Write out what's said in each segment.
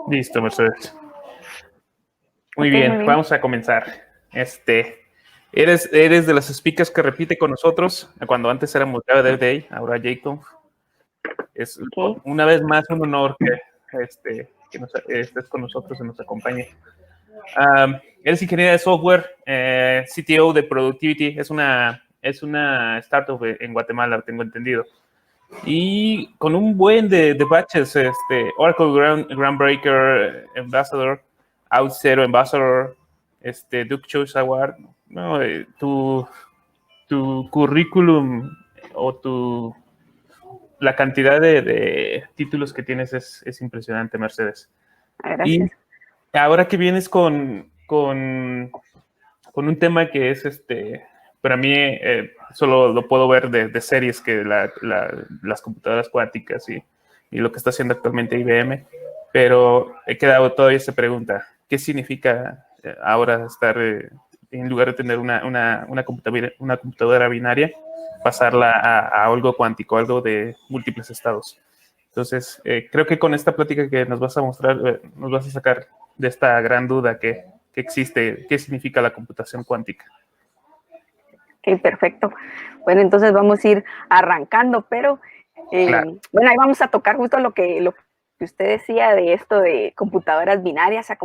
Listo, Mercedes. Muy bien, vamos a comenzar. Eres de las speakers que repite con nosotros, cuando antes éramos Java Day, ahora Jacob. Es una vez más un honor que estés con nosotros y nos acompañe. Eres ingeniera de software, CTO de Productivity, es una startup en Guatemala, tengo entendido. Y con un buen de batches, Oracle Groundbreaker, Ambassador, OutZero Ambassador, Duke Choice Award. No, tu currículum o la cantidad de títulos que tienes es impresionante, Mercedes. Gracias. Y ahora que vienes con un tema que es para mí solo lo puedo ver de series, que las computadoras cuánticas y lo que está haciendo actualmente IBM, pero he quedado todavía esta pregunta: ¿qué significa ahora estar, en lugar de tener una computadora binaria, pasarla a algo cuántico, algo de múltiples estados? Entonces, creo que con esta plática que nos vas a mostrar, nos vas a sacar de esta gran duda que existe, qué significa la computación cuántica. Ok, perfecto. Bueno, entonces vamos a ir arrancando, pero claro. bueno, ahí vamos a tocar justo lo que usted decía de esto de computadoras binarias a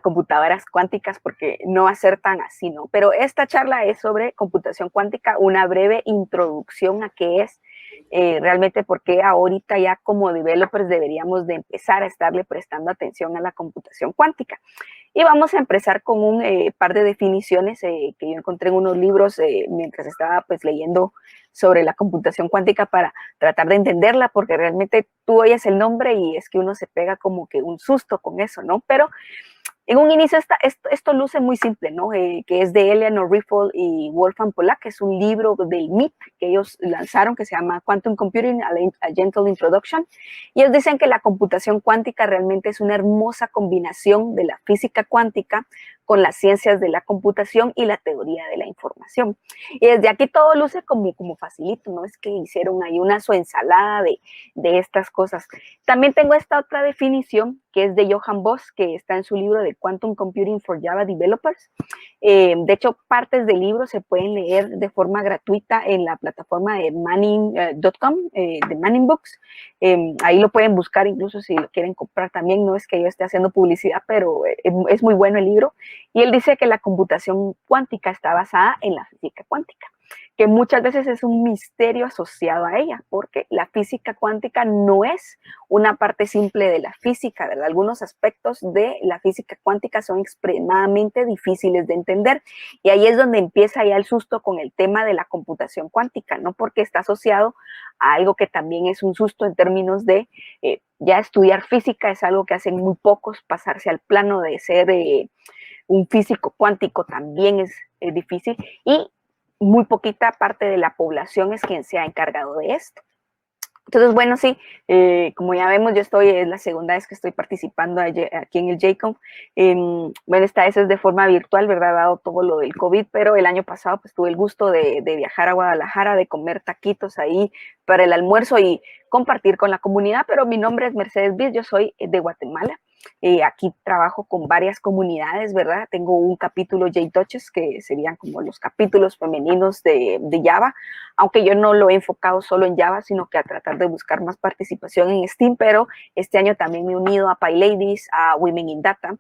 computadoras cuánticas, porque no va a ser tan así, ¿no? Pero esta charla es sobre computación cuántica, una breve introducción a qué es realmente, porque ahorita ya como developers deberíamos de empezar a estarle prestando atención a la computación cuántica. Y vamos a empezar con un par de definiciones que yo encontré en unos libros mientras estaba pues leyendo sobre la computación cuántica para tratar de entenderla, porque realmente tú oyes el nombre y es que uno se pega como que un susto con eso, ¿no? Pero en un inicio esto luce muy simple, ¿no? Que es de Eleanor Riffle y Wolfgang Polak, que es un libro del MIT que ellos lanzaron que se llama Quantum Computing, a Gentle Introduction. Y ellos dicen que la computación cuántica realmente es una hermosa combinación de la física cuántica con las ciencias de la computación y la teoría de la información. Y desde aquí todo luce como facilito, ¿no? Es que hicieron ahí una su ensalada de estas cosas. También tengo esta otra definición que es de Johan Voss, que está en su libro de Quantum Computing for Java Developers. De hecho, partes del libro se pueden leer de forma gratuita en la plataforma de Manning.com, de Manning Books. Ahí lo pueden buscar incluso si lo quieren comprar también. No es que yo esté haciendo publicidad, pero es muy bueno el libro. Y él dice que la computación cuántica está basada en la física cuántica, que muchas veces es un misterio asociado a ella, porque la física cuántica no es una parte simple de la física, ¿verdad? Algunos aspectos de la física cuántica son extremadamente difíciles de entender, y ahí es donde empieza ya el susto con el tema de la computación cuántica, ¿no? Porque está asociado a algo que también es un susto en términos de ya estudiar física es algo que hacen muy pocos, pasarse al plano de ser un físico cuántico también es difícil, y muy poquita parte de la población es quien se ha encargado de esto. Entonces, bueno, sí, como ya vemos, es la segunda vez que estoy participando aquí en el JConf. Bueno, esta vez es de forma virtual, ¿verdad? Dado todo lo del COVID, pero el año pasado pues tuve el gusto de viajar a Guadalajara, de comer taquitos ahí para el almuerzo y compartir con la comunidad, pero mi nombre es Mercedes Biz, yo soy de Guatemala. Aquí trabajo con varias comunidades, ¿verdad? Tengo un capítulo JTouches, que serían como los capítulos femeninos de Java, aunque yo no lo he enfocado solo en Java, sino que a tratar de buscar más participación en Steam, pero este año también me he unido a PyLadies, a Women in Data.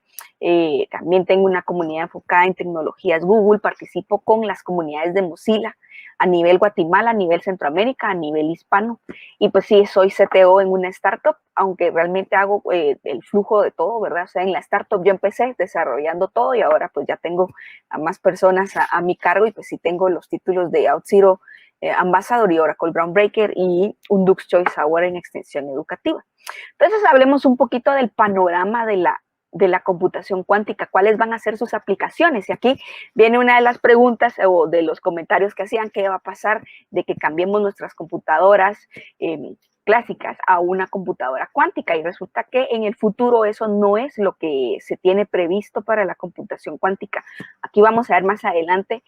También tengo una comunidad enfocada en tecnologías Google, participo con las comunidades de Mozilla a nivel Guatemala, a nivel Centroamérica, a nivel hispano, y pues sí, soy CTO en una startup, aunque realmente hago el flujo de todo, ¿verdad? O sea, en la startup yo empecé desarrollando todo y ahora pues ya tengo a más personas a mi cargo, y pues sí tengo los títulos de OutZero Ambassador y Oracle Groundbreaker y un Duke's Choice Award en extensión educativa. Entonces hablemos un poquito del panorama de la computación cuántica, cuáles van a ser sus aplicaciones. Y aquí viene una de las preguntas o de los comentarios que hacían: ¿qué va a pasar de que cambiemos nuestras computadoras clásicas a una computadora cuántica? Y resulta que en el futuro eso no es lo que se tiene previsto para la computación cuántica. Aquí vamos a ver más adelante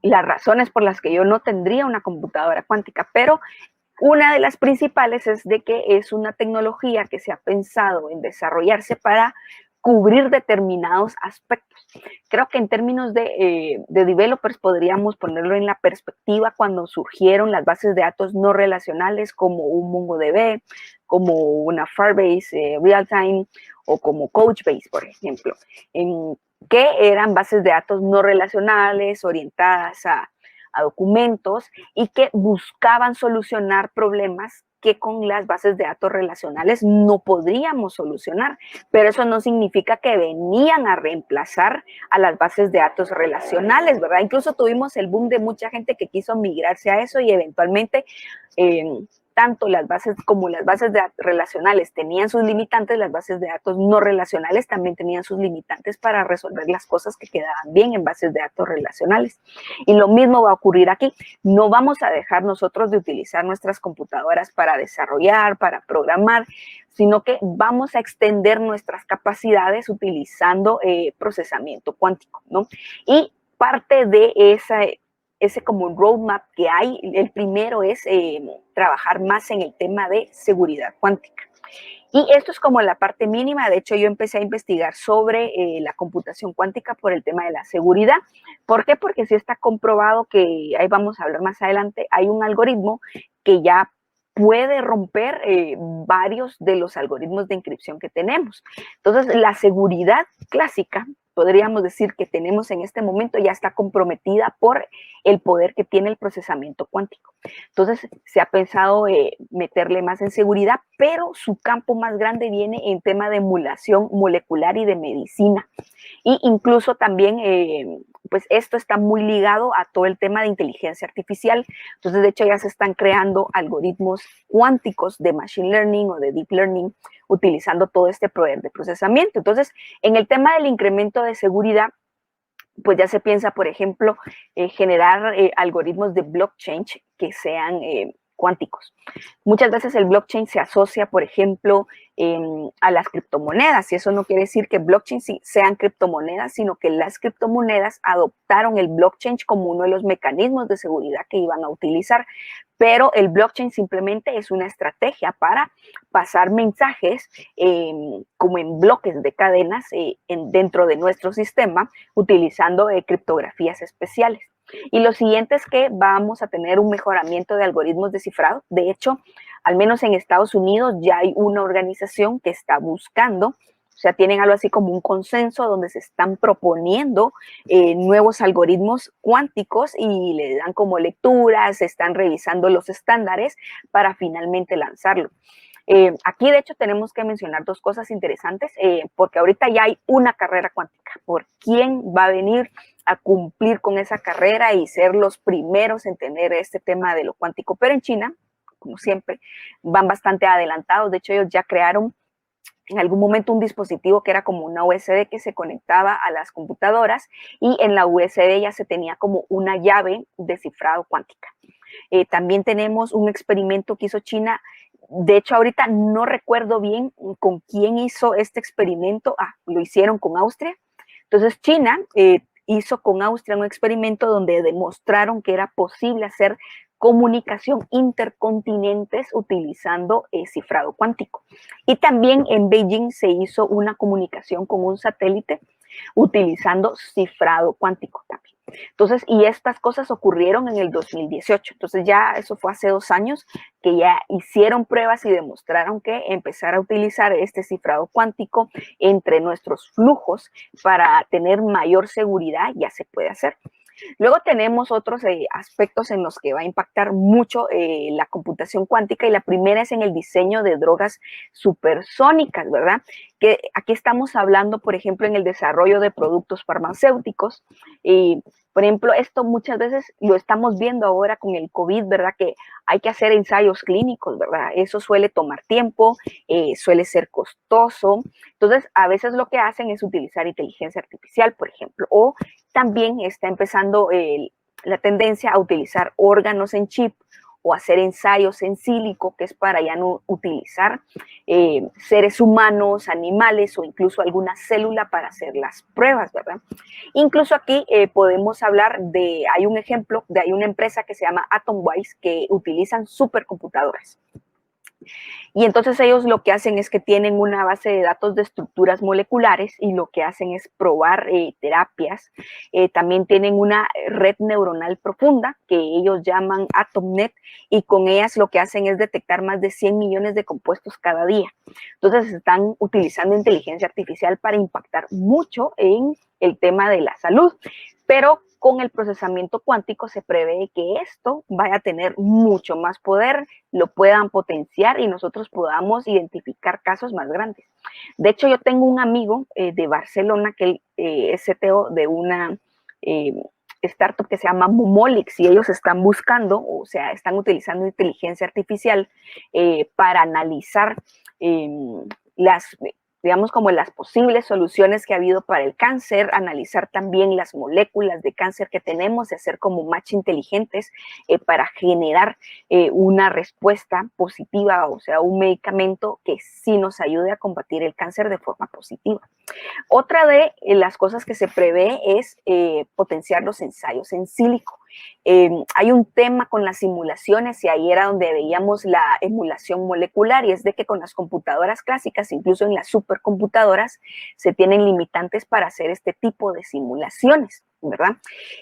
las razones por las que yo no tendría una computadora cuántica, pero Una de las principales es de que es una tecnología que se ha pensado en desarrollarse para cubrir determinados aspectos. Creo que en términos de developers podríamos ponerlo en la perspectiva cuando surgieron las bases de datos no relacionales como un MongoDB, como una Firebase Realtime o como Couchbase, por ejemplo, que eran bases de datos no relacionales orientadas a documentos y que buscaban solucionar problemas que con las bases de datos relacionales no podríamos solucionar, pero eso no significa que venían a reemplazar a las bases de datos relacionales, ¿verdad? Incluso tuvimos el boom de mucha gente que quiso migrarse a eso y eventualmente tanto las bases como las bases de datos relacionales tenían sus limitantes, las bases de datos no relacionales también tenían sus limitantes para resolver las cosas que quedaban bien en bases de datos relacionales. Y lo mismo va a ocurrir aquí. No vamos a dejar nosotros de utilizar nuestras computadoras para desarrollar, para programar, sino que vamos a extender nuestras capacidades utilizando procesamiento cuántico, ¿no? Y parte de ese como roadmap que hay, el primero es trabajar más en el tema de seguridad cuántica. Y esto es como la parte mínima. De hecho, yo empecé a investigar sobre la computación cuántica por el tema de la seguridad. ¿Por qué? Porque sí está comprobado que, ahí vamos a hablar más adelante, hay un algoritmo que ya puede romper varios de los algoritmos de encripción que tenemos. Entonces, la seguridad clásica, podríamos decir que tenemos en este momento, ya está comprometida por el poder que tiene el procesamiento cuántico. Entonces, se ha pensado meterle más en seguridad, pero su campo más grande viene en tema de emulación molecular y de medicina. Y incluso también, pues esto está muy ligado a todo el tema de inteligencia artificial. Entonces, de hecho, ya se están creando algoritmos cuánticos de machine learning o de deep learning utilizando todo este poder de procesamiento. Entonces, en el tema del incremento de seguridad, pues ya se piensa, por ejemplo, generar algoritmos de blockchain que sean cuánticos. Muchas veces el blockchain se asocia, por ejemplo, a las criptomonedas, y eso no quiere decir que blockchain sean criptomonedas, sino que las criptomonedas adoptaron el blockchain como uno de los mecanismos de seguridad que iban a utilizar, pero el blockchain simplemente es una estrategia para pasar mensajes como en bloques de cadenas dentro de nuestro sistema utilizando criptografías especiales. Y lo siguiente es que vamos a tener un mejoramiento de algoritmos de cifrado. De hecho, al menos en Estados Unidos ya hay una organización que está buscando, o sea, tienen algo así como un consenso donde se están proponiendo nuevos algoritmos cuánticos y le dan como lecturas, están revisando los estándares para finalmente lanzarlo. Aquí, de hecho, tenemos que mencionar dos cosas interesantes, porque ahorita ya hay una carrera cuántica. ¿Por quién va a venir a cumplir con esa carrera y ser los primeros en tener este tema de lo cuántico? Pero en China, como siempre, van bastante adelantados. De hecho, ellos ya crearon en algún momento un dispositivo que era como una USB que se conectaba a las computadoras y en la USB ya se tenía como una llave de cifrado cuántica. También tenemos un experimento que hizo China. De hecho, ahorita no recuerdo bien con quién hizo este experimento. Lo hicieron con Austria. Entonces, China hizo con Austria un experimento donde demostraron que era posible hacer comunicación intercontinentes utilizando cifrado cuántico. Y también en Beijing se hizo una comunicación con un satélite utilizando cifrado cuántico también. Entonces, y estas cosas ocurrieron en el 2018. Entonces ya eso fue hace 2 años que ya hicieron pruebas y demostraron que empezar a utilizar este cifrado cuántico entre nuestros flujos para tener mayor seguridad ya se puede hacer. Luego tenemos otros aspectos en los que va a impactar mucho la computación cuántica, y la primera es en el diseño de drogas supersónicas, ¿verdad? Que aquí estamos hablando, por ejemplo, en el desarrollo de productos farmacéuticos. Por ejemplo, esto muchas veces lo estamos viendo ahora con el COVID, ¿verdad? Que hay que hacer ensayos clínicos, ¿verdad? Eso suele tomar tiempo, suele ser costoso. Entonces, a veces lo que hacen es utilizar inteligencia artificial, por ejemplo, o también está empezando la tendencia a utilizar órganos en chip o hacer ensayos en sílico, que es para ya no utilizar seres humanos, animales o incluso alguna célula para hacer las pruebas, ¿verdad? Incluso aquí podemos hablar hay un ejemplo, hay una empresa que se llama Atomwise que utilizan supercomputadoras. Y entonces ellos lo que hacen es que tienen una base de datos de estructuras moleculares y lo que hacen es probar terapias. También tienen una red neuronal profunda que ellos llaman AtomNet y con ellas lo que hacen es detectar más de 100 millones de compuestos cada día. Entonces están utilizando inteligencia artificial para impactar mucho en el tema de la salud, pero con el procesamiento cuántico se prevé que esto vaya a tener mucho más poder, lo puedan potenciar y nosotros podamos identificar casos más grandes. De hecho, yo tengo un amigo de Barcelona que es CTO de una startup que se llama Mumolix y ellos están buscando, o sea, están utilizando inteligencia artificial para analizar digamos, como las posibles soluciones que ha habido para el cáncer, analizar también las moléculas de cáncer que tenemos y hacer como match inteligentes para generar una respuesta positiva, o sea, un medicamento que sí nos ayude a combatir el cáncer de forma positiva. Otra de las cosas que se prevé es potenciar los ensayos en sílico. Hay un tema con las simulaciones y ahí era donde veíamos la emulación molecular y es de que con las computadoras clásicas, incluso en las supercomputadoras, se tienen limitantes para hacer este tipo de simulaciones, ¿verdad?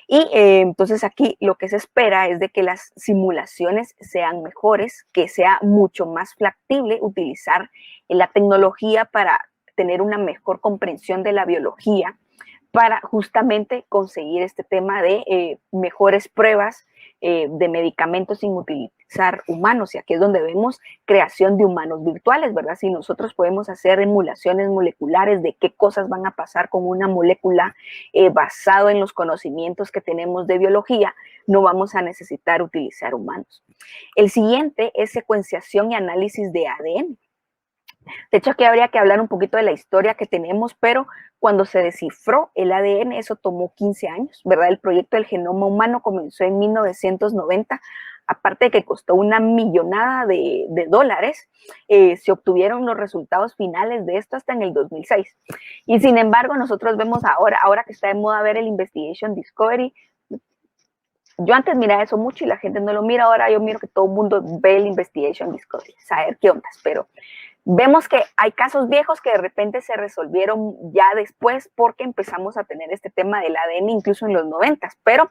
Y entonces aquí lo que se espera es de que las simulaciones sean mejores, que sea mucho más factible utilizar la tecnología para tener una mejor comprensión de la biología para justamente conseguir este tema de mejores pruebas de medicamentos sin utilizar humanos. Y aquí es donde vemos creación de humanos virtuales, ¿verdad? Si nosotros podemos hacer emulaciones moleculares de qué cosas van a pasar con una molécula basado en los conocimientos que tenemos de biología, no vamos a necesitar utilizar humanos. El siguiente es secuenciación y análisis de ADN. De hecho, aquí habría que hablar un poquito de la historia que tenemos, pero cuando se descifró el ADN, eso tomó 15 años, ¿verdad? El proyecto del genoma humano comenzó en 1990, aparte de que costó una millonada de dólares, se obtuvieron los resultados finales de esto hasta en el 2006. Y sin embargo, nosotros vemos ahora que está de moda ver el Investigation Discovery. Yo antes miraba eso mucho y la gente no lo mira, ahora yo miro que todo el mundo ve el Investigation Discovery, saber qué ondas, pero vemos que hay casos viejos que de repente se resolvieron ya después porque empezamos a tener este tema del ADN incluso en los 90, pero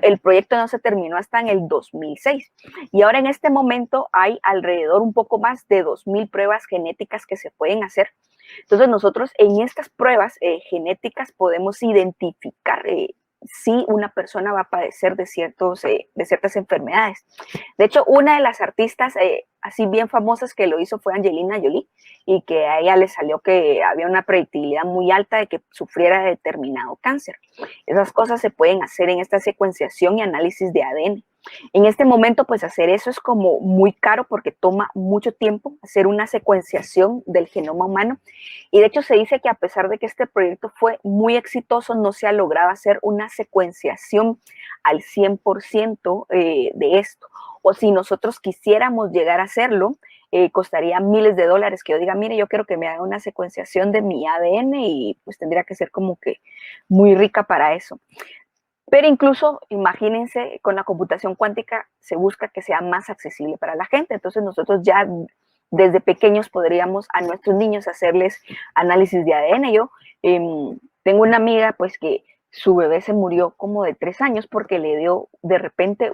el proyecto no se terminó hasta en el 2006. Y ahora en este momento hay alrededor un poco más de 2000 pruebas genéticas que se pueden hacer. Entonces nosotros en estas pruebas genéticas podemos identificar si una persona va a padecer de ciertas enfermedades. De hecho, una de las artistas así bien famosas que lo hizo fue Angelina Jolie y que a ella le salió que había una predictibilidad muy alta de que sufriera de determinado cáncer. Esas cosas se pueden hacer en esta secuenciación y análisis de ADN. En este momento, pues hacer eso es como muy caro porque toma mucho tiempo hacer una secuenciación del genoma humano. Y de hecho se dice que a pesar de que este proyecto fue muy exitoso, no se ha logrado hacer una secuenciación al 100% de esto. O si nosotros quisiéramos llegar a hacerlo, costaría miles de dólares que yo diga, mire, yo quiero que me haga una secuenciación de mi ADN y pues tendría que ser como que muy rica para eso. Pero incluso, imagínense, con la computación cuántica se busca que sea más accesible para la gente. Entonces nosotros ya desde pequeños podríamos a nuestros niños hacerles análisis de ADN. Yo tengo una amiga pues que su bebé se murió como de 3 años porque le dio de repente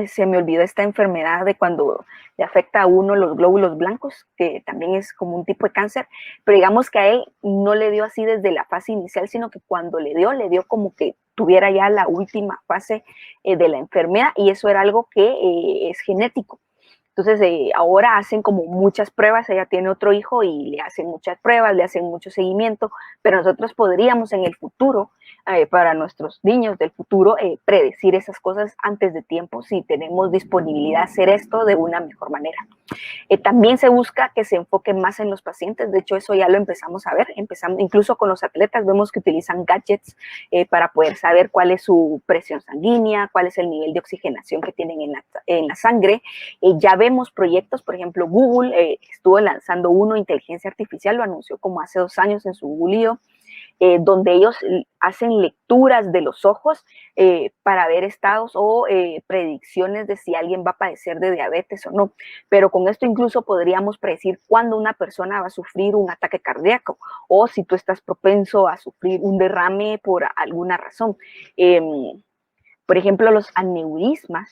se me olvidó esta enfermedad de cuando le afecta a uno los glóbulos blancos, que también es como un tipo de cáncer, pero digamos que a él no le dio así desde la fase inicial, sino que cuando le dio como que tuviera ya la última fase de la enfermedad y eso era algo que es genético. Entonces, ahora hacen como muchas pruebas, ella tiene otro hijo y le hacen muchas pruebas, le hacen mucho seguimiento, pero nosotros podríamos en el futuro, para nuestros niños del futuro, predecir esas cosas antes de tiempo si tenemos disponibilidad a hacer esto de una mejor manera. También se busca que se enfoque más en los pacientes, de hecho eso ya lo empezamos a ver, incluso con los atletas vemos que utilizan gadgets para poder saber cuál es su presión sanguínea, cuál es el nivel de oxigenación que tienen en la sangre. Ya vemos proyectos, por ejemplo Google estuvo lanzando uno, inteligencia artificial, lo anunció como hace 2 años en su Google I.O., donde ellos hacen lecturas de los ojos para ver estados o predicciones de si alguien va a padecer de diabetes o no. Pero con esto incluso podríamos predecir cuándo una persona va a sufrir un ataque cardíaco o si tú estás propenso a sufrir un derrame por alguna razón. Por ejemplo, los aneurismas.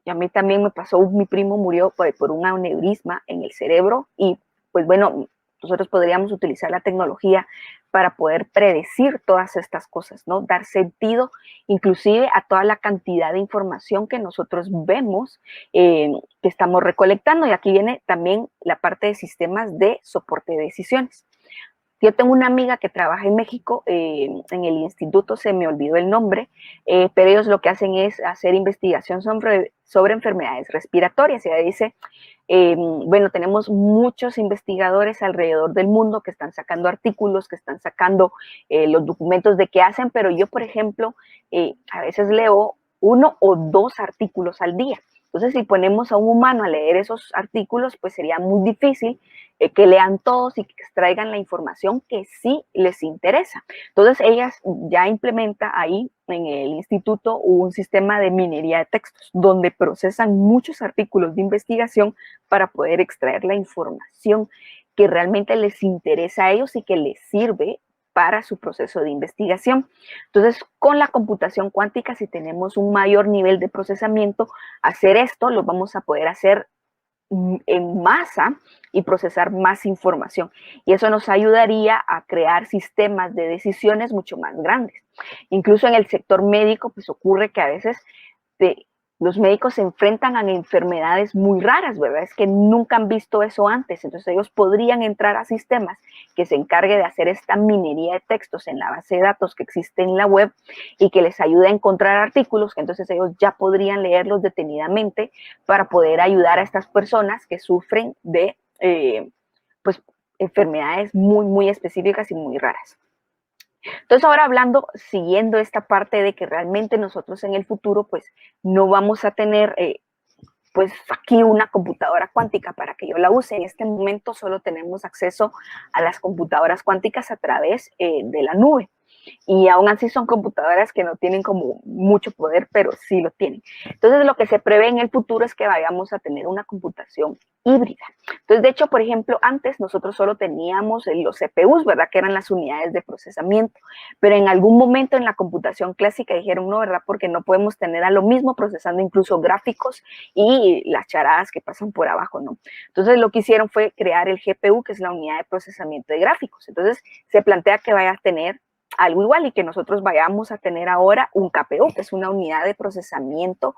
Y a mí también me pasó, mi primo murió por un aneurisma en el cerebro y pues bueno, nosotros podríamos utilizar la tecnología para poder predecir todas estas cosas, ¿no? Dar sentido inclusive a toda la cantidad de información que nosotros vemos que estamos recolectando. Y aquí viene también la parte de sistemas de soporte de decisiones. Yo tengo una amiga que trabaja en México, en el instituto, se me olvidó el nombre, pero ellos lo que hacen es hacer investigación sobre enfermedades respiratorias. Y ella dice, bueno, tenemos muchos investigadores alrededor del mundo que están sacando artículos, que están sacando los documentos de qué hacen, pero yo, por ejemplo, a veces leo 1 o 2 artículos al día. Entonces, si ponemos a un humano a leer esos artículos, pues sería muy difícil que lean todos y que extraigan la información que sí les interesa. Entonces, ellas ya implementa ahí en el instituto un sistema de minería de textos, donde procesan muchos artículos de investigación para poder extraer la información que realmente les interesa a ellos y que les sirve para su proceso de investigación. Entonces, con la computación cuántica, si tenemos un mayor nivel de procesamiento, hacer esto lo vamos a poder hacer en masa y procesar más información. Y eso nos ayudaría a crear sistemas de decisiones mucho más grandes. Incluso en el sector médico, pues ocurre que a veces los médicos se enfrentan a enfermedades muy raras, ¿verdad? Es que nunca han visto eso antes. Entonces ellos podrían entrar a sistemas que se encargue de hacer esta minería de textos en la base de datos que existe en la web y que les ayude a encontrar artículos que entonces ellos ya podrían leerlos detenidamente para poder ayudar a estas personas que sufren de pues, enfermedades muy, muy específicas y muy raras. Entonces ahora hablando, siguiendo esta parte de que realmente nosotros en el futuro pues no vamos a tener pues aquí una computadora cuántica para que yo la use. En este momento solo tenemos acceso a las computadoras cuánticas a través de la nube. Y aún así son computadoras que no tienen como mucho poder, pero sí lo tienen. Entonces lo que se prevé en el futuro es que vayamos a tener una computación híbrida. Entonces, de hecho, por ejemplo, antes nosotros solo teníamos los CPUs, ¿verdad? Que eran las unidades de procesamiento, pero en algún momento en la computación clásica dijeron, no, ¿verdad? Porque no podemos tener a lo mismo procesando incluso gráficos y las charadas que pasan por abajo, ¿no? Entonces, lo que hicieron fue crear el GPU, que es la unidad de procesamiento de gráficos. Entonces, se plantea que vaya a tener algo igual y que nosotros vayamos a tener ahora un KPU, que es una unidad de procesamiento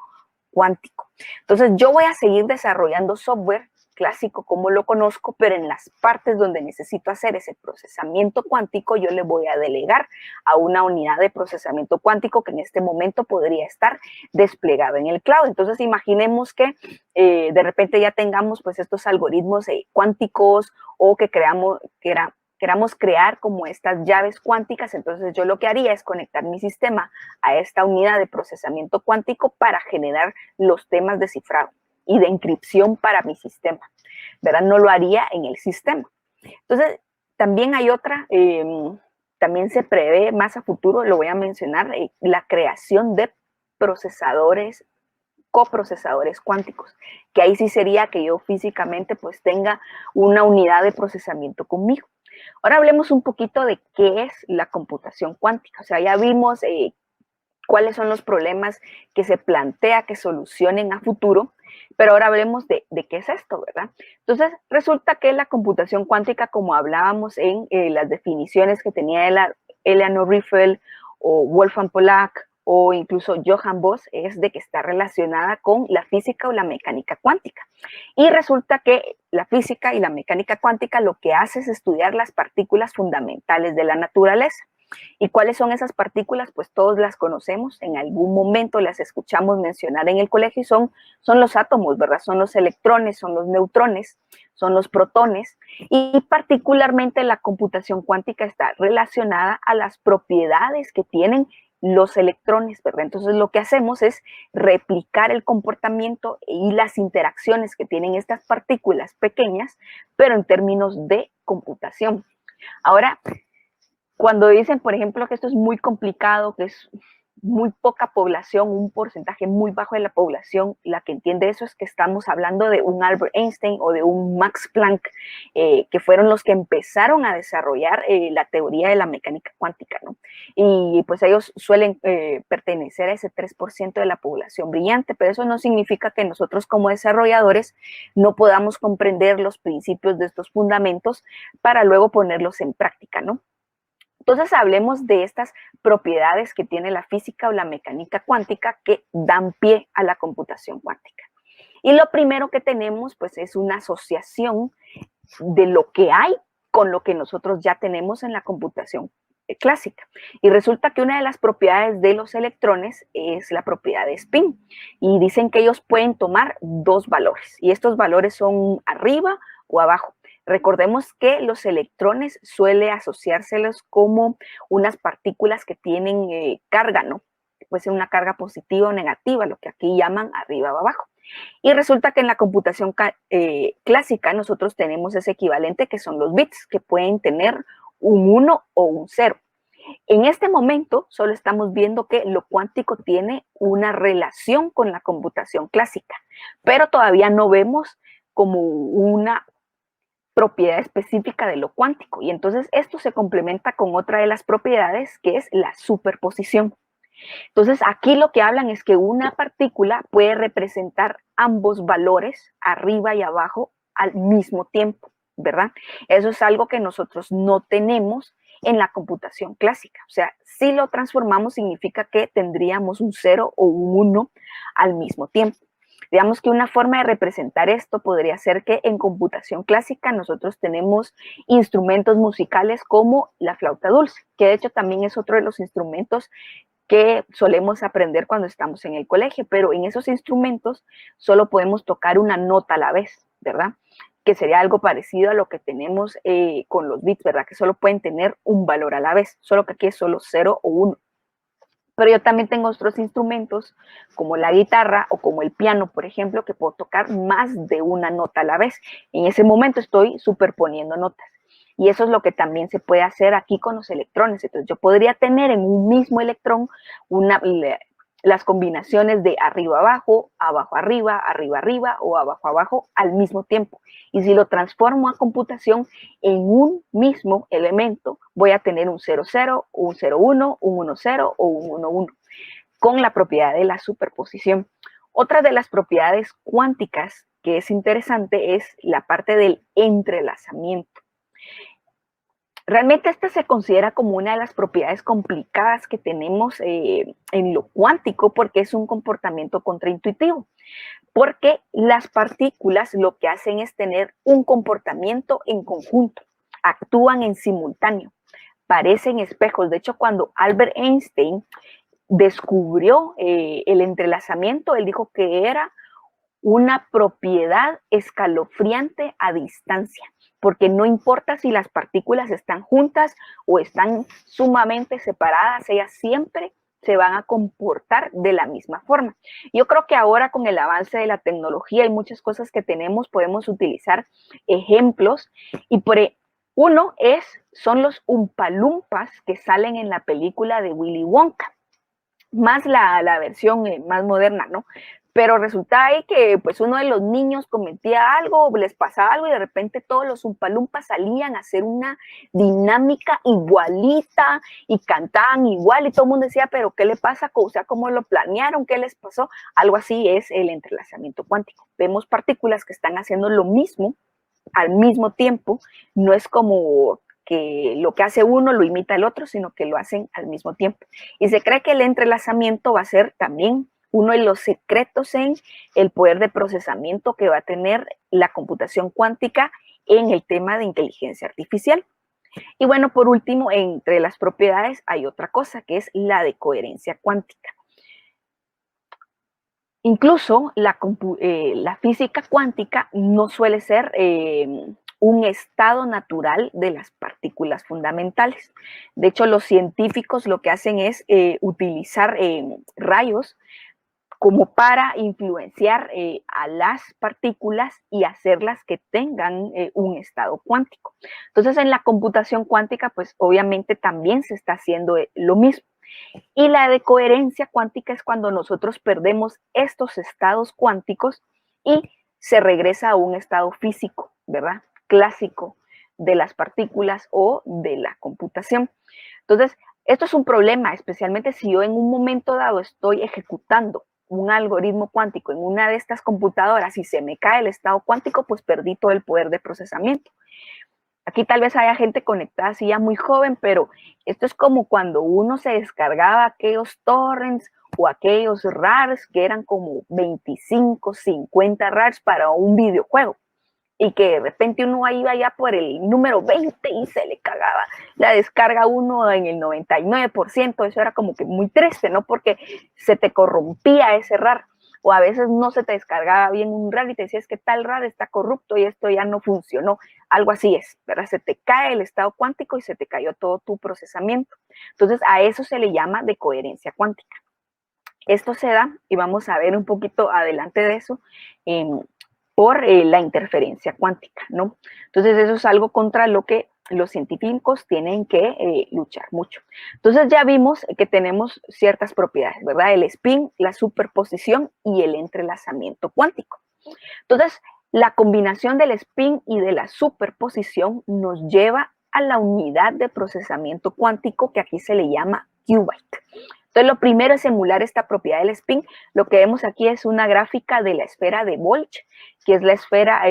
cuántico. Entonces, yo voy a seguir desarrollando software clásico como lo conozco, pero en las partes donde necesito hacer ese procesamiento cuántico, yo le voy a delegar a una unidad de procesamiento cuántico que en este momento podría estar desplegado en el cloud. Entonces, imaginemos que de repente ya tengamos pues estos algoritmos cuánticos o que queramos crear como estas llaves cuánticas. Entonces yo lo que haría es conectar mi sistema a esta unidad de procesamiento cuántico para generar los temas de cifrado y de encripción para mi sistema, ¿verdad? No lo haría en el sistema. Entonces, también hay otra, también se prevé más a futuro, lo voy a mencionar, la creación de procesadores, coprocesadores cuánticos, que ahí sí sería que yo físicamente pues tenga una unidad de procesamiento conmigo. Ahora hablemos un poquito de qué es la computación cuántica. O sea, ya vimos cuáles son los problemas que se plantea que solucionen a futuro, pero ahora hablemos de qué es esto, ¿verdad? Entonces, resulta que la computación cuántica, como hablábamos en las definiciones que tenía Eleanor Rigel o Wolfgang Pollack o incluso Johann Bosch, es de que está relacionada con la física o la mecánica cuántica. Y resulta que la física y la mecánica cuántica lo que hace es estudiar las partículas fundamentales de la naturaleza. ¿Y cuáles son esas partículas? Pues todos las conocemos, en algún momento las escuchamos mencionar en el colegio y son los átomos, ¿verdad? Son los electrones, son los neutrones, son los protones, y particularmente la computación cuántica está relacionada a las propiedades que tienen los electrones, ¿verdad? Entonces lo que hacemos es replicar el comportamiento y las interacciones que tienen estas partículas pequeñas, pero en términos de computación. Ahora, cuando dicen, por ejemplo, que esto es muy complicado, que es muy poca población, un porcentaje muy bajo de la población, la que entiende eso es que estamos hablando de un Albert Einstein o de un Max Planck, que fueron los que empezaron a desarrollar la teoría de la mecánica cuántica, ¿no? Y pues ellos suelen pertenecer a ese 3% de la población brillante, pero eso no significa que nosotros como desarrolladores no podamos comprender los principios de estos fundamentos para luego ponerlos en práctica, ¿no? Entonces hablemos de estas propiedades que tiene la física o la mecánica cuántica que dan pie a la computación cuántica. Y lo primero que tenemos pues es una asociación de lo que hay con lo que nosotros ya tenemos en la computación clásica. Y resulta que una de las propiedades de los electrones es la propiedad de spin. Y dicen que ellos pueden tomar dos valores. Y estos valores son arriba o abajo. Recordemos que los electrones suele asociárselos como unas partículas que tienen carga, ¿no? Puede ser una carga positiva o negativa, lo que aquí llaman arriba o abajo. Y resulta que en la computación clásica nosotros tenemos ese equivalente que son los bits, que pueden tener un 1 o un 0. En este momento solo estamos viendo que lo cuántico tiene una relación con la computación clásica, pero todavía no vemos como una propiedad específica de lo cuántico. Y entonces esto se complementa con otra de las propiedades que es la superposición. Entonces aquí lo que hablan es que una partícula puede representar ambos valores, arriba y abajo, al mismo tiempo, ¿verdad? Eso es algo que nosotros no tenemos en la computación clásica. O sea, si lo transformamos significa que tendríamos un 0 o un 1 al mismo tiempo. Digamos que una forma de representar esto podría ser que en computación clásica nosotros tenemos instrumentos musicales como la flauta dulce, que de hecho también es otro de los instrumentos que solemos aprender cuando estamos en el colegio, pero en esos instrumentos solo podemos tocar una nota a la vez, ¿verdad? Que sería algo parecido a lo que tenemos con los bits, ¿verdad? Que solo pueden tener un valor a la vez, solo que aquí es solo 0 o 1. Pero yo también tengo otros instrumentos, como la guitarra o como el piano, por ejemplo, que puedo tocar más de una nota a la vez. En ese momento estoy superponiendo notas. Y eso es lo que también se puede hacer aquí con los electrones. Entonces yo podría tener en un mismo electrón las combinaciones de arriba abajo, abajo arriba, arriba arriba o abajo abajo al mismo tiempo. Y si lo transformo a computación en un mismo elemento, voy a tener un 0, 0, un 0, 1, un 1, 0 o un 1, 1, con la propiedad de la superposición. Otra de las propiedades cuánticas que es interesante es la parte del entrelazamiento. Realmente esta se considera como una de las propiedades complicadas que tenemos en lo cuántico porque es un comportamiento contraintuitivo. Porque las partículas lo que hacen es tener un comportamiento en conjunto, actúan en simultáneo, parecen espejos. De hecho, cuando Albert Einstein descubrió el entrelazamiento, él dijo que era una propiedad escalofriante a distancia, porque no importa si las partículas están juntas o están sumamente separadas, ellas siempre se van a comportar de la misma forma. Yo creo que ahora con el avance de la tecnología y muchas cosas que tenemos, podemos utilizar ejemplos y uno son los umpalumpas que salen en la película de Willy Wonka, más la versión más moderna, ¿no? Pero resulta ahí que pues uno de los niños cometía algo, les pasaba algo y de repente todos los umpalumpas salían a hacer una dinámica igualita y cantaban igual y todo el mundo decía, pero ¿qué le pasa? O sea, ¿cómo lo planearon? ¿Qué les pasó? Algo así es el entrelazamiento cuántico. Vemos partículas que están haciendo lo mismo al mismo tiempo, no es como que lo que hace uno lo imita el otro, sino que lo hacen al mismo tiempo. Y se cree que el entrelazamiento va a ser también uno de los secretos en el poder de procesamiento que va a tener la computación cuántica en el tema de inteligencia artificial. Y bueno, por último, entre las propiedades hay otra cosa, que es la de coherencia cuántica. Incluso la física cuántica no suele ser un estado natural de las partículas fundamentales. De hecho, los científicos lo que hacen es utilizar rayos como para influenciar a las partículas y hacerlas que tengan un estado cuántico. Entonces, en la computación cuántica, pues obviamente también se está haciendo lo mismo. Y la de coherencia cuántica es cuando nosotros perdemos estos estados cuánticos y se regresa a un estado físico, ¿verdad? Clásico de las partículas o de la computación. Entonces, esto es un problema, especialmente si yo en un momento dado estoy ejecutando un algoritmo cuántico en una de estas computadoras y se me cae el estado cuántico, pues perdí todo el poder de procesamiento. Aquí tal vez haya gente conectada así ya muy joven, pero esto es como cuando uno se descargaba aquellos torrents o aquellos RARs que eran como 25, 50 RARs para un videojuego y que de repente uno iba ya por el número 20 y se le cagaba la descarga uno en el 99%, eso era como que muy triste, ¿no? Porque se te corrompía ese RAR, o a veces no se te descargaba bien un RAR y te decías que tal RAR está corrupto y esto ya no funcionó, algo así es, ¿verdad? Se te cae el estado cuántico y se te cayó todo tu procesamiento. Entonces a eso se le llama de coherencia cuántica. Esto se da, y vamos a ver un poquito adelante de eso, por la interferencia cuántica, ¿no? Entonces eso es algo contra lo que los científicos tienen que luchar mucho. Entonces ya vimos que tenemos ciertas propiedades, ¿verdad? El spin, la superposición y el entrelazamiento cuántico. Entonces, la combinación del spin y de la superposición nos lleva a la unidad de procesamiento cuántico que aquí se le llama qubit. Entonces, lo primero es emular esta propiedad del spin. Lo que vemos aquí es una gráfica de la esfera de Volch, que es la esfera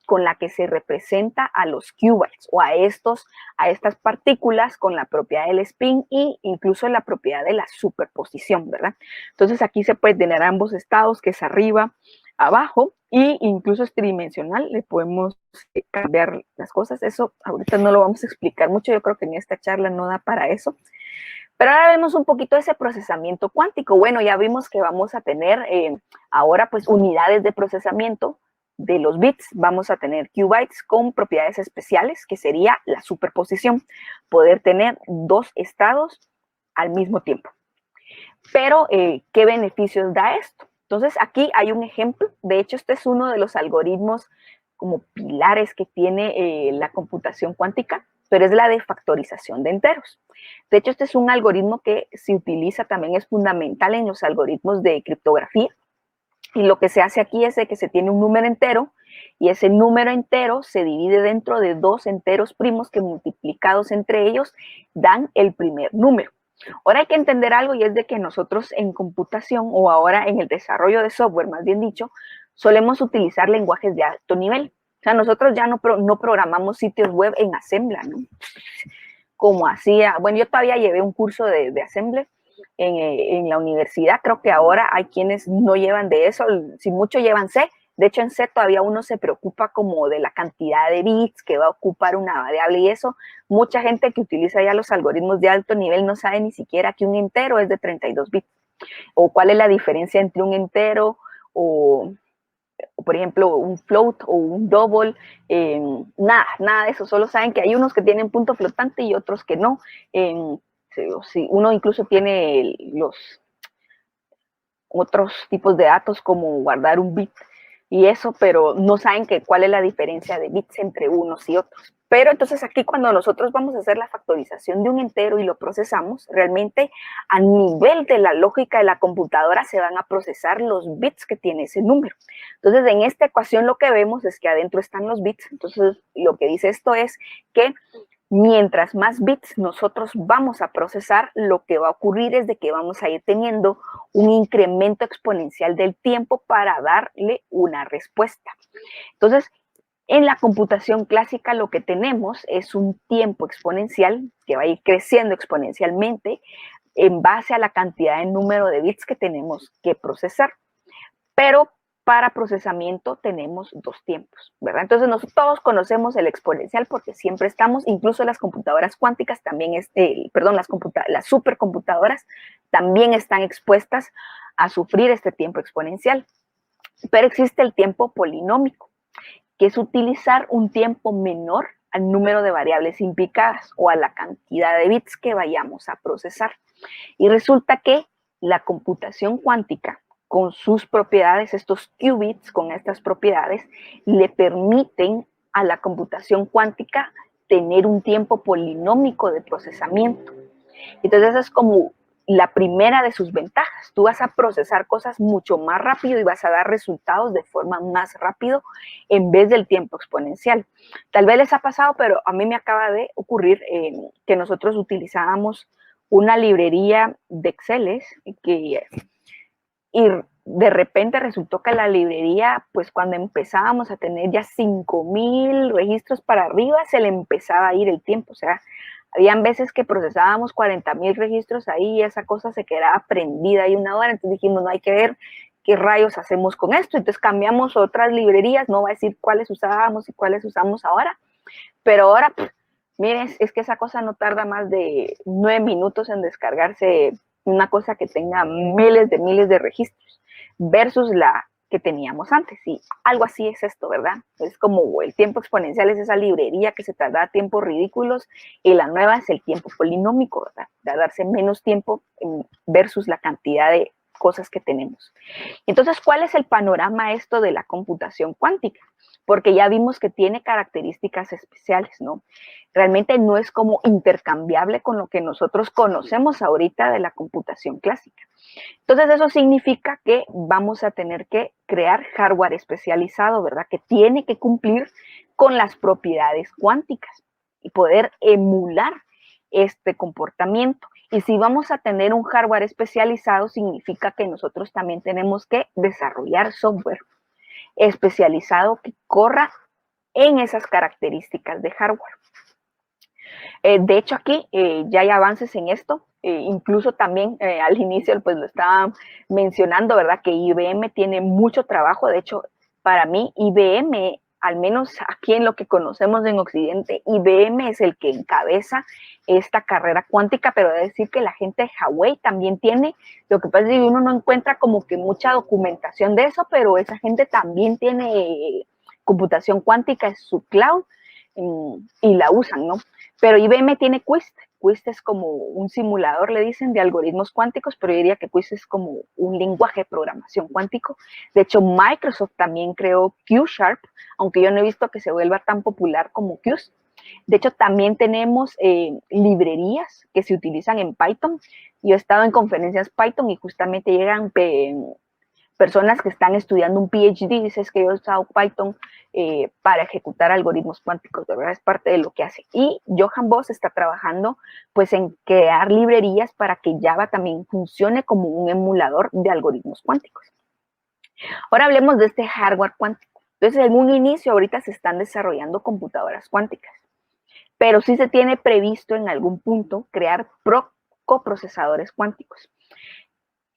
con la que se representa a los qubits o a estas partículas con la propiedad del spin e incluso la propiedad de la superposición, ¿verdad? Entonces, aquí se puede tener ambos estados, que es arriba, abajo, e incluso es tridimensional, le podemos cambiar las cosas. Eso ahorita no lo vamos a explicar mucho, yo creo que en esta charla no da para eso. Pero ahora vemos un poquito ese procesamiento cuántico. Bueno, ya vimos que vamos a tener ahora pues unidades de procesamiento de los bits. Vamos a tener qubits con propiedades especiales, que sería la superposición, poder tener dos estados al mismo tiempo. Pero, ¿qué beneficios da esto? Entonces, aquí hay un ejemplo. De hecho, este es uno de los algoritmos como pilares que tiene la computación cuántica, pero es la de factorización de enteros. De hecho, este es un algoritmo que se utiliza, también es fundamental en los algoritmos de criptografía. Y lo que se hace aquí es de que se tiene un número entero y ese número entero se divide dentro de dos enteros primos que multiplicados entre ellos dan el primer número. Ahora hay que entender algo, y es de que nosotros en computación, o ahora en el desarrollo de software, más bien dicho, solemos utilizar lenguajes de alto nivel. O sea, nosotros ya no programamos sitios web en Assembler, ¿no? Como hacía, bueno, yo todavía llevé un curso de Assembler en la universidad. Creo que ahora hay quienes no llevan de eso, si mucho llevan C. De hecho, en C todavía uno se preocupa como de la cantidad de bits que va a ocupar una variable, y eso, mucha gente que utiliza ya los algoritmos de alto nivel no sabe ni siquiera que un entero es de 32 bits, o cuál es la diferencia entre un entero o por ejemplo, un float o un double, nada de eso, solo saben que hay unos que tienen punto flotante y otros que no. Si uno incluso tiene los otros tipos de datos como guardar un bit y eso, pero no saben cuál es la diferencia de bits entre unos y otros. Pero entonces aquí cuando nosotros vamos a hacer la factorización de un entero y lo procesamos, realmente a nivel de la lógica de la computadora se van a procesar los bits que tiene ese número. Entonces en esta ecuación lo que vemos es que adentro están los bits. Entonces lo que dice esto es que mientras más bits nosotros vamos a procesar, lo que va a ocurrir es de que vamos a ir teniendo un incremento exponencial del tiempo para darle una respuesta. Entonces, En la computación clásica lo que tenemos es un tiempo exponencial que va a ir creciendo exponencialmente en base a la cantidad de número de bits que tenemos que procesar. Pero para procesamiento tenemos dos tiempos, ¿verdad? Entonces nosotros todos conocemos el exponencial porque siempre estamos, incluso las computadoras cuánticas también, las supercomputadoras también están expuestas a sufrir este tiempo exponencial. Pero existe el tiempo polinómico, que es utilizar un tiempo menor al número de variables implicadas o a la cantidad de bits que vayamos a procesar. Y resulta que la computación cuántica, con sus propiedades, estos qubits con estas propiedades, le permiten a la computación cuántica tener un tiempo polinómico de procesamiento. Entonces, esa es como la primera de sus ventajas. Tú vas a procesar cosas mucho más rápido y vas a dar resultados de forma más rápido en vez del tiempo exponencial. Tal vez les ha pasado, pero a mí me acaba de ocurrir que nosotros utilizábamos una librería de Excel y de repente resultó que la librería, pues cuando empezábamos a tener ya 5,000 registros para arriba, se le empezaba a ir el tiempo. O sea, habían veces que procesábamos 40,000 registros ahí y esa cosa se quedaba prendida ahí una hora. Entonces dijimos, no hay que ver qué rayos hacemos con esto. Entonces cambiamos otras librerías, no voy a decir cuáles usábamos y cuáles usamos ahora, pero ahora, miren, es que esa cosa no tarda más de 9 minutos en descargarse, una cosa que tenga miles de registros versus la que teníamos antes. Y algo así es esto, ¿verdad? Es como el tiempo exponencial es esa librería que se tarda tiempos ridículos y la nueva es el tiempo polinómico, ¿verdad? De darse menos tiempo versus la cantidad de cosas que tenemos. Entonces, ¿cuál es el panorama esto de la computación cuántica? Porque ya vimos que tiene características especiales, ¿no? Realmente no es como intercambiable con lo que nosotros conocemos ahorita de la computación clásica. Entonces, eso significa que vamos a tener que crear hardware especializado, ¿verdad? Que tiene que cumplir con las propiedades cuánticas y poder emular este comportamiento. Y si vamos a tener un hardware especializado, significa que nosotros también tenemos que desarrollar software especializado que corra en esas características de hardware. De hecho, aquí ya hay avances en esto. Incluso también al inicio pues lo estaba mencionando, ¿verdad? Que IBM tiene mucho trabajo. De hecho, para mí IBM, al menos aquí en lo que conocemos en Occidente, IBM es el que encabeza esta carrera cuántica, pero es decir que la gente de Huawei también tiene. Lo que pasa es que uno no encuentra como que mucha documentación de eso, pero esa gente también tiene computación cuántica en su cloud y la usan, ¿no? Pero IBM tiene Quist. Quist es como un simulador, le dicen, de algoritmos cuánticos, pero yo diría que Quist es como un lenguaje de programación cuántico. De hecho, Microsoft también creó Q-Sharp, aunque yo no he visto que se vuelva tan popular como Qt. De hecho, también tenemos librerías que se utilizan en Python. Yo he estado en conferencias Python y justamente llegan personas que están estudiando un PhD, dices que yo he usado Python para ejecutar algoritmos cuánticos, de verdad es parte de lo que hace. Y Johan Vos está trabajando pues en crear librerías para que Java también funcione como un emulador de algoritmos cuánticos. Ahora hablemos de este hardware cuántico. Entonces, en un inicio ahorita se están desarrollando computadoras cuánticas, pero sí se tiene previsto en algún punto crear coprocesadores cuánticos.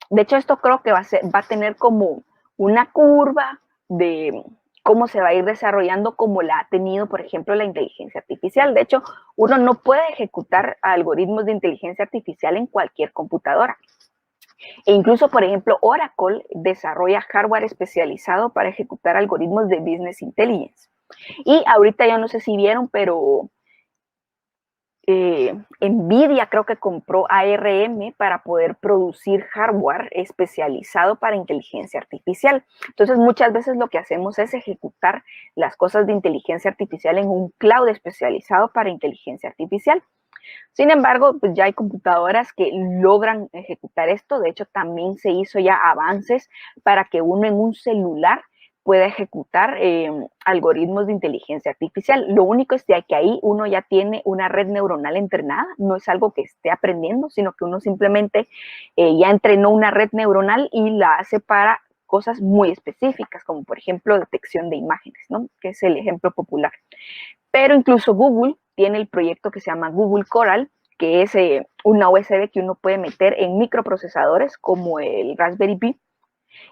De hecho, esto creo que va a tener como una curva de cómo se va a ir desarrollando como la ha tenido, por ejemplo, la inteligencia artificial. De hecho, uno no puede ejecutar algoritmos de inteligencia artificial en cualquier computadora. E incluso, por ejemplo, Oracle desarrolla hardware especializado para ejecutar algoritmos de business intelligence. Y ahorita yo no sé si vieron, pero Nvidia creo que compró ARM para poder producir hardware especializado para inteligencia artificial. Entonces, muchas veces lo que hacemos es ejecutar las cosas de inteligencia artificial en un cloud especializado para inteligencia artificial. Sin embargo, pues ya hay computadoras que logran ejecutar esto. De hecho, también se hizo ya avances para que uno en un celular pueda ejecutar algoritmos de inteligencia artificial. Lo único es que ahí uno ya tiene una red neuronal entrenada, no es algo que esté aprendiendo, sino que uno simplemente ya entrenó una red neuronal y la hace para cosas muy específicas, como por ejemplo detección de imágenes, ¿no? Que es el ejemplo popular. Pero incluso Google tiene el proyecto que se llama Google Coral, que es una USB que uno puede meter en microprocesadores como el Raspberry Pi,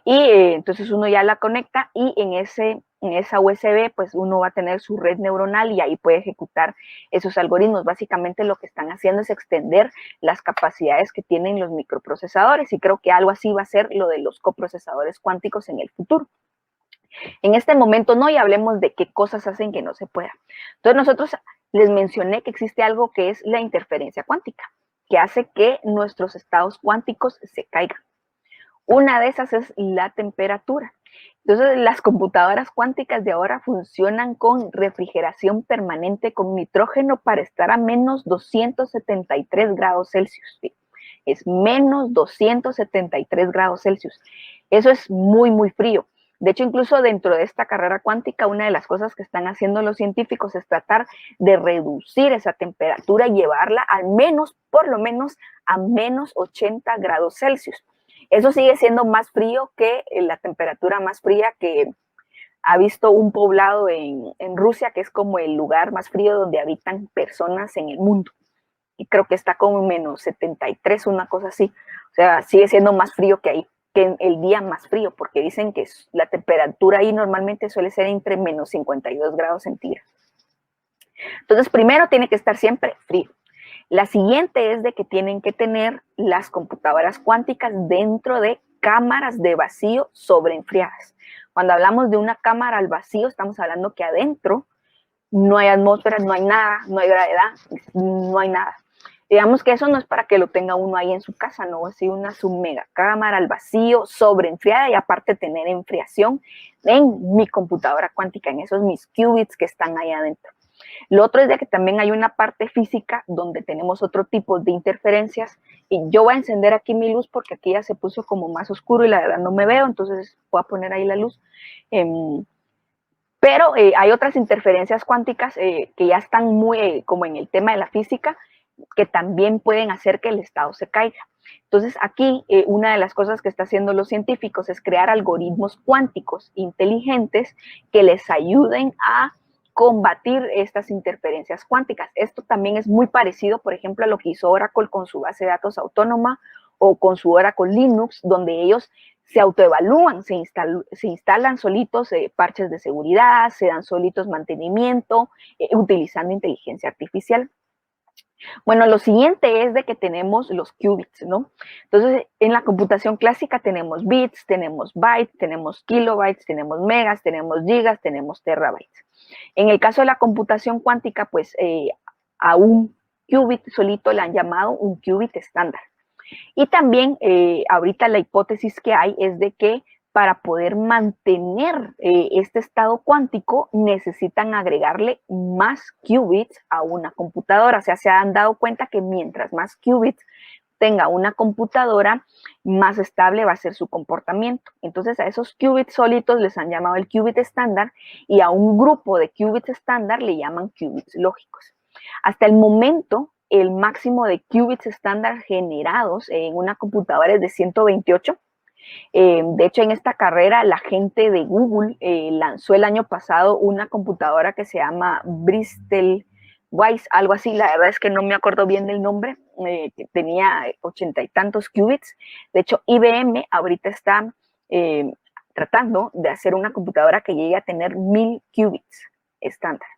y entonces uno ya la conecta y en esa USB pues uno va a tener su red neuronal y ahí puede ejecutar esos algoritmos. Básicamente lo que están haciendo es extender las capacidades que tienen los microprocesadores, y creo que algo así va a ser lo de los coprocesadores cuánticos en el futuro. En este momento no, y hablemos de qué cosas hacen que no se pueda. Entonces nosotros les mencioné que existe algo que es la interferencia cuántica, que hace que nuestros estados cuánticos se caigan. Una de esas es la temperatura. Entonces, las computadoras cuánticas de ahora funcionan con refrigeración permanente con nitrógeno para estar a menos 273 grados Celsius. ¿Sí? Es menos 273 grados Celsius. Eso es muy, muy frío. De hecho, incluso dentro de esta carrera cuántica, una de las cosas que están haciendo los científicos es tratar de reducir esa temperatura y llevarla al menos, por lo menos, a menos 80 grados Celsius. Eso sigue siendo más frío que la temperatura más fría que ha visto un poblado en Rusia, que es como el lugar más frío donde habitan personas en el mundo. Y creo que está como menos 73, una cosa así. O sea, sigue siendo más frío que ahí, que en el día más frío, porque dicen que la temperatura ahí normalmente suele ser entre menos 52 grados centígrados. Entonces, primero tiene que estar siempre frío. La siguiente es de que tienen que tener las computadoras cuánticas dentro de cámaras de vacío sobreenfriadas. Cuando hablamos de una cámara al vacío, estamos hablando que adentro no hay atmósfera, no hay nada, no hay gravedad, no hay nada. Digamos que eso no es para que lo tenga uno ahí en su casa, no, es una mega cámara al vacío, sobreenfriada, y aparte tener enfriación en mi computadora cuántica, en esos mis qubits que están ahí adentro. Lo otro es de que también hay una parte física donde tenemos otro tipo de interferencias, y yo voy a encender aquí mi luz porque aquí ya se puso como más oscuro y la verdad no me veo, entonces voy a poner ahí la luz. Pero hay otras interferencias cuánticas que ya están muy como en el tema de la física, que también pueden hacer que el estado se caiga. Entonces aquí una de las cosas que están haciendo los científicos es crear algoritmos cuánticos inteligentes que les ayuden a combatir estas interferencias cuánticas. Esto también es muy parecido, por ejemplo, a lo que hizo Oracle con su base de datos autónoma o con su Oracle Linux, donde ellos se autoevalúan, se instalan solitos parches de seguridad, se dan solitos mantenimiento, utilizando inteligencia artificial. Bueno, lo siguiente es de que tenemos los qubits, ¿no? Entonces, en la computación clásica tenemos bits, tenemos bytes, tenemos kilobytes, tenemos megas, tenemos gigas, tenemos terabytes. En el caso de la computación cuántica, pues a un qubit solito le han llamado un qubit estándar. Y también ahorita la hipótesis que hay es de que para poder mantener este estado cuántico necesitan agregarle más qubits a una computadora. O sea, se han dado cuenta que mientras más qubits tenga una computadora, más estable va a ser su comportamiento. Entonces a esos qubits solitos les han llamado el qubit estándar, y a un grupo de qubits estándar le llaman qubits lógicos. Hasta el momento, el máximo de qubits estándar generados en una computadora es de 128. De hecho, en esta carrera, la gente de Google lanzó el año pasado una computadora que se llama Bristol Wise, algo así. La verdad es que no me acuerdo bien del nombre, que tenía 80 y tantos qubits. De hecho, IBM ahorita está tratando de hacer una computadora que llegue a tener 1000 qubits estándar.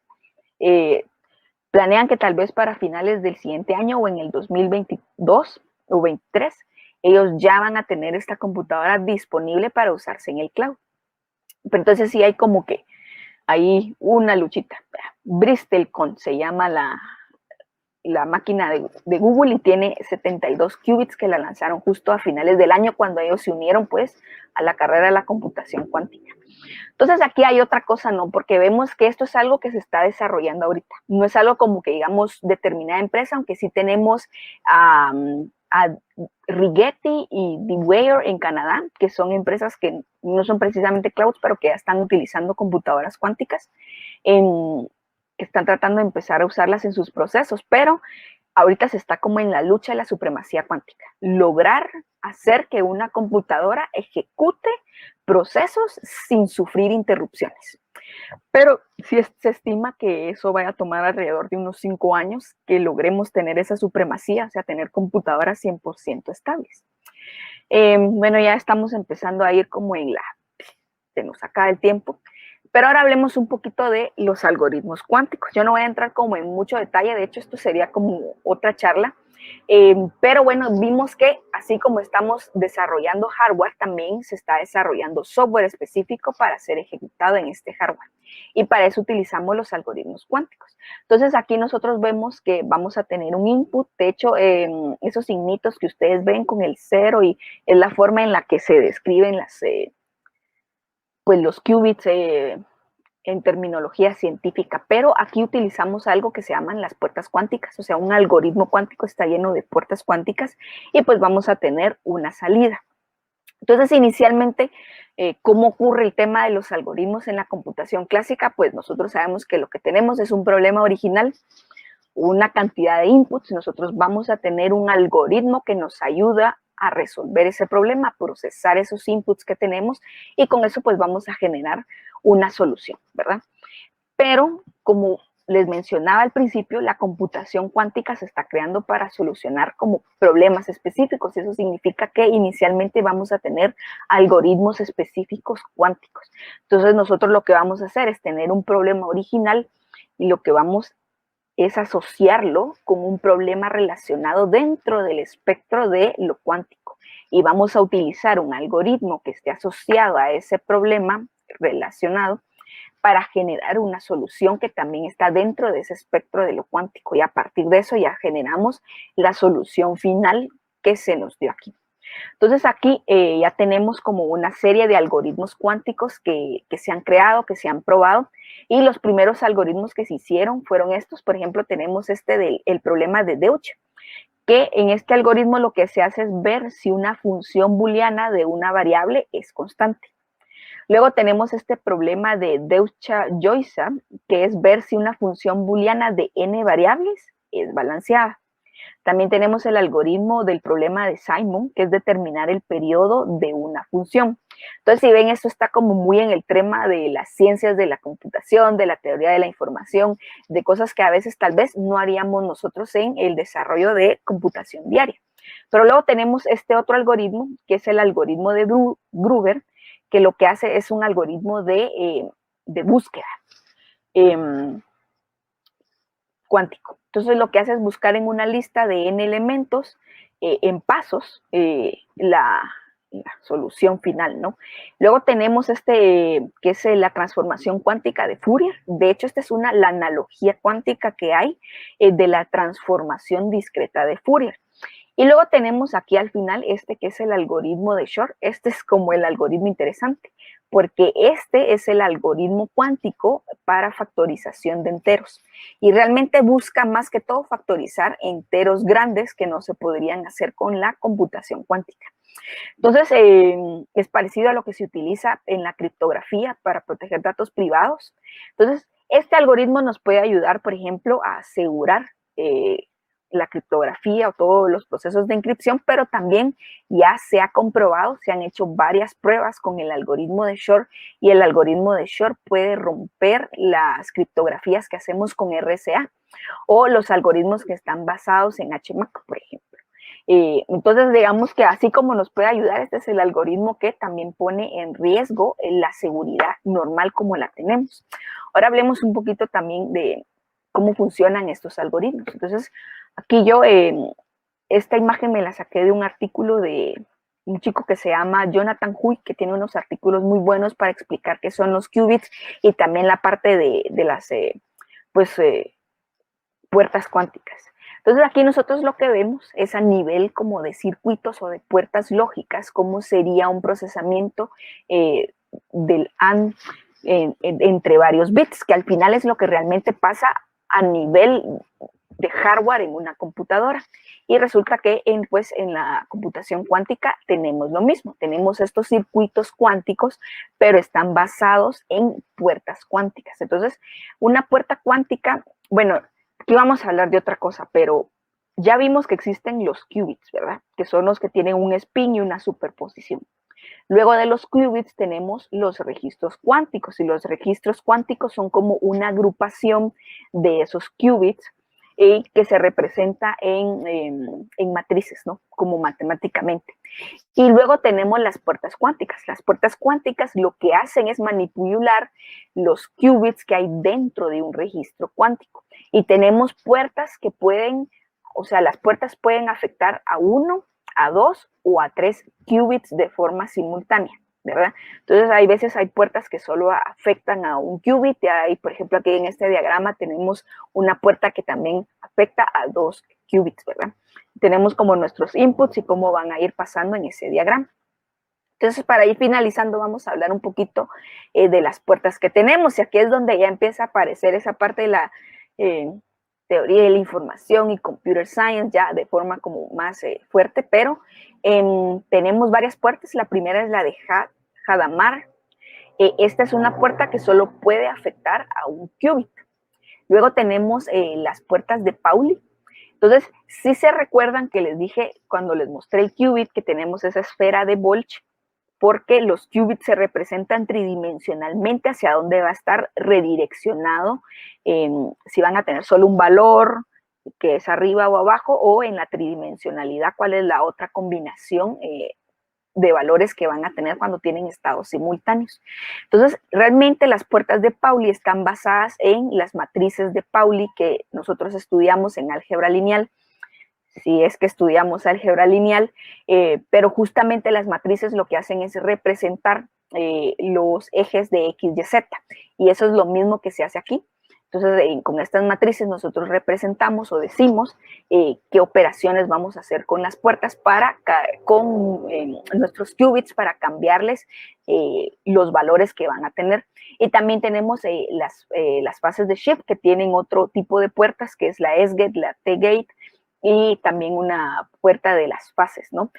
Planean que tal vez para finales del siguiente año o en el 2022 o 2023, ellos ya van a tener esta computadora disponible para usarse en el cloud. Pero entonces sí hay como que hay una luchita. Bristlecon se llama la máquina de Google, y tiene 72 qubits que la lanzaron justo a finales del año, cuando ellos se unieron pues a la carrera de la computación cuántica. Entonces aquí hay otra cosa, ¿no? Porque vemos que esto es algo que se está desarrollando ahorita. No es algo como que digamos determinada empresa, aunque sí tenemos a Rigetti y Dewar en Canadá, que son empresas que no son precisamente clouds, pero que ya están utilizando computadoras cuánticas, que están tratando de empezar a usarlas en sus procesos, pero ahorita se está como en la lucha de la supremacía cuántica. Lograr hacer que una computadora ejecute procesos sin sufrir interrupciones. Pero sí se estima que eso vaya a tomar alrededor de unos 5 años que logremos tener esa supremacía, o sea, tener computadoras 100% estables. Bueno, ya estamos empezando a ir como se nos acaba el tiempo, pero ahora hablemos un poquito de los algoritmos cuánticos. Yo no voy a entrar como en mucho detalle, de hecho esto sería como otra charla, pero bueno, vimos que así como estamos desarrollando hardware, también se está desarrollando software específico para ser ejecutado en este hardware. Y para eso utilizamos los algoritmos cuánticos. Entonces aquí nosotros vemos que vamos a tener un input. De hecho, esos signitos que ustedes ven con el 0 y es la forma en la que se describen pues los qubits en terminología científica, pero aquí utilizamos algo que se llaman las puertas cuánticas, o sea, un algoritmo cuántico está lleno de puertas cuánticas y pues vamos a tener una salida. Entonces, inicialmente, ¿cómo ocurre el tema de los algoritmos en la computación clásica? Pues nosotros sabemos que lo que tenemos es un problema original, una cantidad de inputs, nosotros vamos a tener un algoritmo que nos ayuda a resolver ese problema, a procesar esos inputs que tenemos y con eso pues vamos a generar una solución, ¿verdad? Pero como les mencionaba al principio, la computación cuántica se está creando para solucionar como problemas específicos. Eso significa que inicialmente vamos a tener algoritmos específicos cuánticos. Entonces nosotros lo que vamos a hacer es tener un problema original y lo que vamos es asociarlo con un problema relacionado dentro del espectro de lo cuántico. Y vamos a utilizar un algoritmo que esté asociado a ese problema relacionado para generar una solución que también está dentro de ese espectro de lo cuántico. Y a partir de eso ya generamos la solución final que se nos dio aquí. Entonces aquí ya tenemos como una serie de algoritmos cuánticos que se han creado, que se han probado, y los primeros algoritmos que se hicieron fueron estos. Por ejemplo, tenemos el problema de Deutsch, que en este algoritmo lo que se hace es ver si una función booleana de una variable es constante. Luego tenemos este problema de Deutsch-Joyce, que es ver si una función booleana de n variables es balanceada. También tenemos el algoritmo del problema de Simon, que es determinar el periodo de una función. Entonces, si ven, esto está como muy en el tema de las ciencias de la computación, de la teoría de la información, de cosas que a veces tal vez no haríamos nosotros en el desarrollo de computación diaria. Pero luego tenemos este otro algoritmo, que es el algoritmo de Gruber, que lo que hace es un algoritmo de búsqueda cuántico. Entonces lo que hace es buscar en una lista de n elementos, en pasos, la solución final, ¿no? Luego tenemos que es la transformación cuántica de Fourier. De hecho, esta es la analogía cuántica que hay de la transformación discreta de Fourier. Y luego tenemos aquí al final que es el algoritmo de Shor. Este es como el algoritmo interesante, porque este es el algoritmo cuántico para factorización de enteros. Y realmente busca más que todo factorizar enteros grandes que no se podrían hacer con la computación cuántica. Entonces, es parecido a lo que se utiliza en la criptografía para proteger datos privados. Entonces, este algoritmo nos puede ayudar, por ejemplo, a asegurar la criptografía o todos los procesos de encripción, pero también ya se ha comprobado, se han hecho varias pruebas con el algoritmo de Shor, y el algoritmo de Shor puede romper las criptografías que hacemos con RSA o los algoritmos que están basados en HMAC, por ejemplo. Entonces, digamos que así como nos puede ayudar, este es el algoritmo que también pone en riesgo la seguridad normal como la tenemos. Ahora hablemos un poquito también de cómo funcionan estos algoritmos. Entonces, aquí yo, esta imagen me la saqué de un artículo de un chico que se llama Jonathan Hui, que tiene unos artículos muy buenos para explicar qué son los qubits y también la parte de las puertas cuánticas. Entonces aquí nosotros lo que vemos es a nivel como de circuitos o de puertas lógicas, cómo sería un procesamiento del AND entre varios bits, que al final es lo que realmente pasa a nivel de hardware en una computadora. Y resulta que en la computación cuántica tenemos lo mismo, tenemos estos circuitos cuánticos, pero están basados en puertas cuánticas. Entonces, una puerta cuántica, bueno, aquí vamos a hablar de otra cosa, pero ya vimos que existen los qubits, ¿verdad? Que son los que tienen un spin y una superposición. Luego de los qubits tenemos los registros cuánticos, y los registros cuánticos son como una agrupación de esos qubits que se representa en matrices, ¿no? Como matemáticamente. Y luego tenemos las puertas cuánticas. Las puertas cuánticas lo que hacen es manipular los qubits que hay dentro de un registro cuántico. Y tenemos puertas que pueden, o sea, las puertas pueden afectar a 1, a 2 o a 3 qubits de forma simultánea, ¿verdad? Entonces, hay veces hay puertas que solo afectan a un qubit, y hay, por ejemplo, aquí en este diagrama tenemos una puerta que también afecta a 2 qubits, ¿verdad? Tenemos como nuestros inputs y cómo van a ir pasando en ese diagrama. Entonces, para ir finalizando, vamos a hablar un poquito de las puertas que tenemos, y aquí es donde ya empieza a aparecer esa parte de la teoría de la información y computer science ya de forma como más fuerte, pero tenemos varias puertas. La primera es la de Hadamard. Esta es una puerta que solo puede afectar a un qubit. Luego tenemos las puertas de Pauli. Entonces, sí se recuerdan que les dije cuando les mostré el qubit que tenemos esa esfera de Volch, porque los qubits se representan tridimensionalmente hacia dónde va a estar redireccionado, si van a tener solo un valor que es arriba o abajo, o en la tridimensionalidad, cuál es la otra combinación de valores que van a tener cuando tienen estados simultáneos. Entonces, realmente las puertas de Pauli están basadas en las matrices de Pauli que nosotros estudiamos en álgebra lineal, si es que estudiamos álgebra lineal, pero justamente las matrices lo que hacen es representar los ejes de X, Y, Z, y eso es lo mismo que se hace aquí. Entonces, con estas matrices nosotros representamos o decimos qué operaciones vamos a hacer con las puertas con nuestros qubits para cambiarles los valores que van a tener. Y también tenemos las fases de shift que tienen otro tipo de puertas, que es la S-gate, la T-gate, y también una puerta de las fases, ¿no?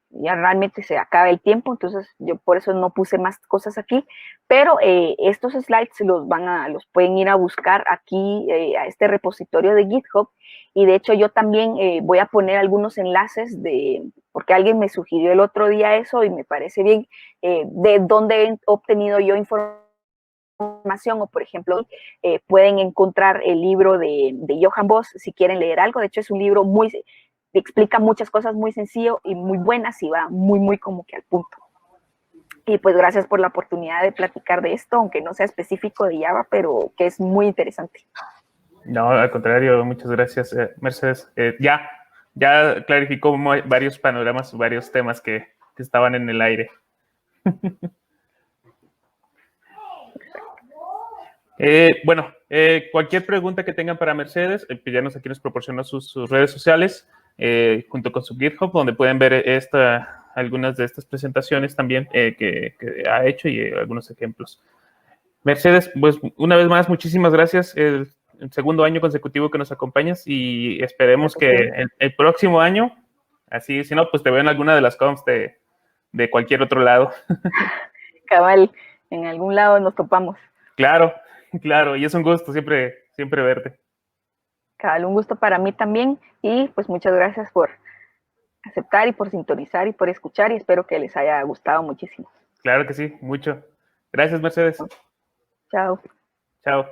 Ya realmente se acaba el tiempo, entonces yo por eso no puse más cosas aquí, pero estos slides los pueden ir a buscar aquí a este repositorio de GitHub, y de hecho yo también voy a poner algunos enlaces porque alguien me sugirió el otro día eso y me parece bien, de dónde he obtenido yo información, o por ejemplo pueden encontrar el libro de Johann Voss si quieren leer algo. De hecho es un libro que explica muchas cosas muy sencillo y muy buenas, y va muy como que al punto. Y pues gracias por la oportunidad de platicar de esto, aunque no sea específico de Java, pero que es muy interesante. No, al contrario, muchas gracias, Mercedes. Ya clarificó varios panoramas, varios temas que estaban en el aire. Bueno, cualquier pregunta que tengan para Mercedes, Pillanos aquí nos proporciona sus redes sociales, junto con su GitHub, donde pueden ver algunas de estas presentaciones también que ha hecho, y algunos ejemplos. Mercedes, pues una vez más, muchísimas gracias. El segundo año consecutivo que nos acompañas, y esperemos que el próximo año, así, si no, pues te veo en alguna de las comps de cualquier otro lado. Cabal, en algún lado nos topamos. Claro, y es un gusto siempre verte. Cabal, un gusto para mí también, y pues muchas gracias por aceptar y por sintonizar y por escuchar, y espero que les haya gustado muchísimo. Claro que sí, mucho. Gracias, Mercedes. Chao. Chao.